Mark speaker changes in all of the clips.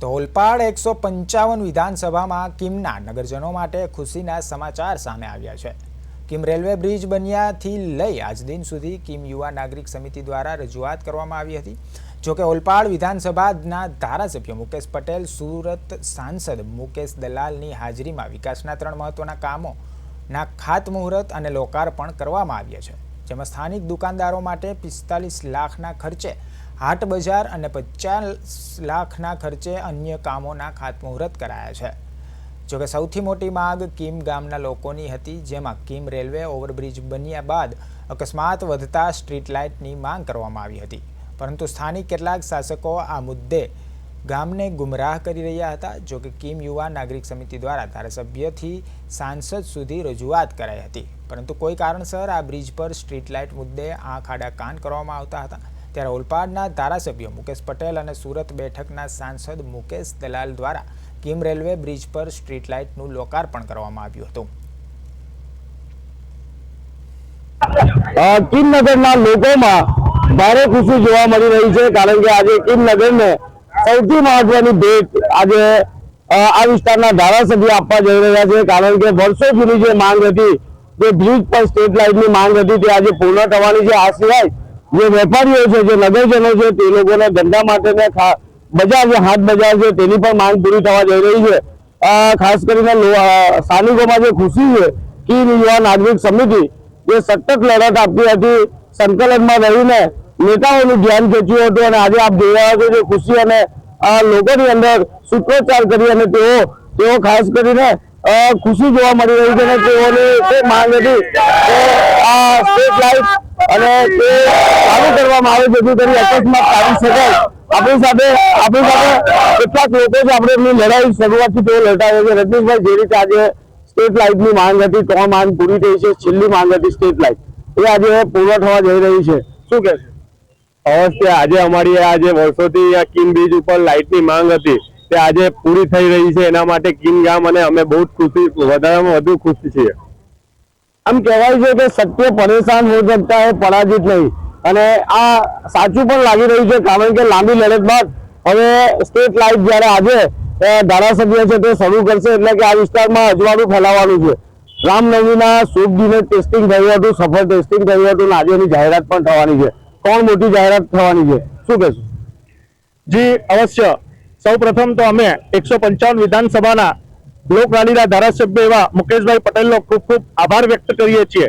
Speaker 1: તો ઓલપાડ 155 વિધાનસભામાં કિમના નગરજનો માટે ખુશીના સમાચાર સામે આવ્યા છે। કિમ રેલવે બ્રિજ બન્યાથી લઈ આજ દિન સુધી કિમ યુવા નાગરિક સમિતિ દ્વારા રજૂઆત કરવામાં આવી હતી। જો કે ઓલપાડ વિધાનસભાના ધારાસભ્ય મુકેશ પટેલ, સુરત સાંસદ મુકેશ દલાલની હાજરીમાં વિકાસના 3 મહત્વના કામોના ખાતમુહૂર્ત અને લોકાર્પણ કરવામાં આવ્યા છે, જેમાં સ્થાનિક દુકાનદારો માટે 45 લાખના ખર્ચે हाट बजार અને 50 लाखना खर्चे अन्य कामोना खातमुहूर्त कराया है। जो कि सौथी मोटी मांग किम गामना लोकोनी हती, जेमां किम रेलवे ओवरब्रिज बन्या बाद अकस्मात वधता स्ट्रीट लाइटनी मांग करवामां आवी हती, परंतु स्थानिक केटलाक शासको आ मुद्दे गामने गुमराह करी रह्या हता। जो कि किम युवा नागरिक समिति द्वारा धारासभ्यथी सांसद सुधी रजूआत कराई हती, परंतु कोई कारणसर आ ब्रिज पर स्ट्रीट लाइट मुद्दे आंख आड़ा कान करवामां आवता हता। ત્યારે ઓલપાડના ધારાસભ્ય મુકેશ પટેલ અને સુરત બેઠકના સાંસદ મુકેશ દલાલ દ્વારા કિમ રેલવે બ્રિજ પર સ્ટ્રીટ લાઇટનું લોકાર્પણ કરવામાં આવ્યું હતું।
Speaker 2: કિમ નગરના લોકોમાં ભારે ખુશી જોવા મળી રહી છે, કારણ કે આજે કિમ નગરને સૌથી મહત્વની ભેટ આજે આ વિસ્તારના ધારાસભ્ય આપવા જઈ રહ્યા છે, કારણ કે વર્ષો જૂની જે માંગ હતી, જે બ્રિજ પર સ્ટ્રીટ લાઇટની માંગ હતી, તે આજે પૂર્ણ થવાની છે। આ સિવાય જે વેપારીઓ છે, જે નગરજનો છે, તે લોકોને ધંધા માટે બજાર જે હાટ બજાર છે તેની પણ માંગ પૂરી થવા જઈ રહી છે। ખાસ કરીને સ્થાનિકોમાં જે ખુશી છે, કિમ યુવા નાગરિક સમિતિ જે સતત લડત આપતી હતી, સંકલનમાં રહીને નેતાઓનું ધ્યાન ખેંચ્યું હતું, અને આજે આપ જોઈ રહ્યા છો જે ખુશી અને લોકોની અંદર સૂત્રોચ્ચાર કરી અને તેઓ ખાસ કરીને ખુશી જોવા મળી રહી છે। અને તેઓની માંગ હતી આ સ્ટ્રીટ લાઇટ અને તે ચાલુ કરવામાં આવે જેથી કરી અકસ્માત ટાળી શકાય। આપણી સાથે કેટલાક લોકો છે, આપણે એમની લડાઈ શરૂઆતથી તેઓ લડતા હોય છે। રજનીશભાઈ, જે રીતે આજે સ્ટ્રીટ લાઇટની માંગ હતી, 3 માંગ પૂરી થઈ છે, છેલ્લી માંગ હતી સ્ટ્રીટ લાઇટ, એ આજે પૂર્ણ થવા જઈ રહી છે, શું કહેશો?
Speaker 3: અવશ્ય આજે અમારી આ જે વર્ષોથી કિમ બ્રિજ ઉપર લાઇટની માંગ હતી તે આજે પૂરી થઈ રહી છે, એના માટે કિમ ગામ અને અમે બહુ વધારેમાં વધુ ખુશ છીએ।
Speaker 2: આમ કહેવાય છે કે સત્ય પરેશાન હો सकता है, પરાજિત નહીં, અને આ સાચું પણ લાગી રહ્યું છે, કારણ કે લાંબી લડત બાદ હવે સ્ટ્રીટ લાઇટ જ્યારે આજે ધારાસભ્ય છે તે શરૂ કરશે, એટલે કે આ વિસ્તારમાં અજવાળું ફેલાવવાનું છે। રામનવમીના શુભ દિને ટેસ્ટિંગ થયું હતું, સફળ ટેસ્ટિંગ થયું હતું, આજે એની જાહેરાત પણ થવાની છે। કોણ મોટી જાહેરાત થવાની છે, શું કહેશું?
Speaker 3: જી અવશ્ય, સૌ પ્રથમ તો અમે 155 વિધાનસભાના લોકલાડીના ધારાસભ્ય એવા મુકેશભાઈ પટેલનો ખૂબ ખૂબ આભાર વ્યક્ત કરીએ છીએ।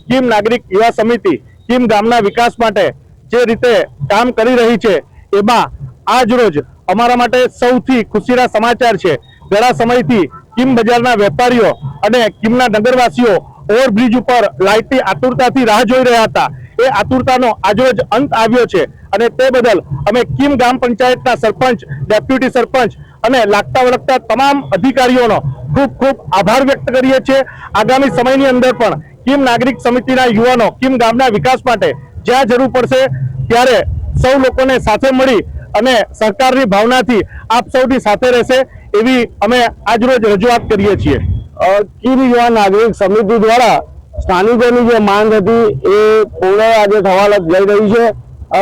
Speaker 3: કિમ નાગરિક યુવા સમિતિ કિમ ગામના વિકાસ માટે જે રીતે કામ કરી રહી છે, એમાં આજ રોજ અમારા માટે સૌથી ખુશીના સમાચાર છે। ઘણા સમયથી કિમ બજારના વેપારીઓ અને કિમના નગરવાસીઓ ઓવરબ્રિજ ઉપર લાઇટની આતુરતાથી રાહ જોઈ રહ્યા હતા। એ આતુરતાનો આજરોજ અંત આવ્યો છે, અને તે બદલ અમે કિમ ગ્રામ પંચાયતના સરપંચ, ડેપ્યુટી સરપંચ અને લાગતા વળગતા તમામ અધિકારીઓનો ખૂબ ખૂબ આભાર વ્યક્ત કરીએ છીએ। આગામી સમયની અંદર પણ કિમ નાગરિક સમિતિના યુવાનો કિમ ગામના વિકાસ માટે જ્યાં જરૂર પડશે ત્યારે સૌ લોકોને સાથે મળી અને સહકારની ભાવનાથી આપ સૌની સાથે રહેશે, એવી અમે આજરોજ રજૂઆત કરીએ છીએ।
Speaker 2: કિમ યુવા નાગરિક સમિતિ દ્વારા સ્થાનિકોની જે માંગ હતી એ પૂર્ણ આજે થવા જઈ રહી છે।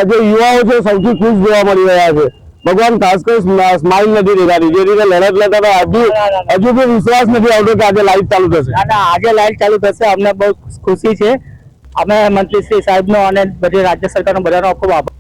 Speaker 2: જે યુવાઓ છે સૌથી ખુશ જોવા મળી રહ્યા છે। ભગવાન ખાસ કરી સ્માઇલ નથી દેખાતી, જે રીતે લડત લેતા હતા હજુ બી વિશ્વાસ નથી આવતો કે આજે લાઇટ ચાલુ થશે।
Speaker 4: આજે લાઇટ ચાલુ થશે, અમને બહુ ખુશી છે। અમે મંત્રી શ્રી સાહેબનો અને બધી રાજ્ય સરકારનો બધાનો ખૂબ આભાર।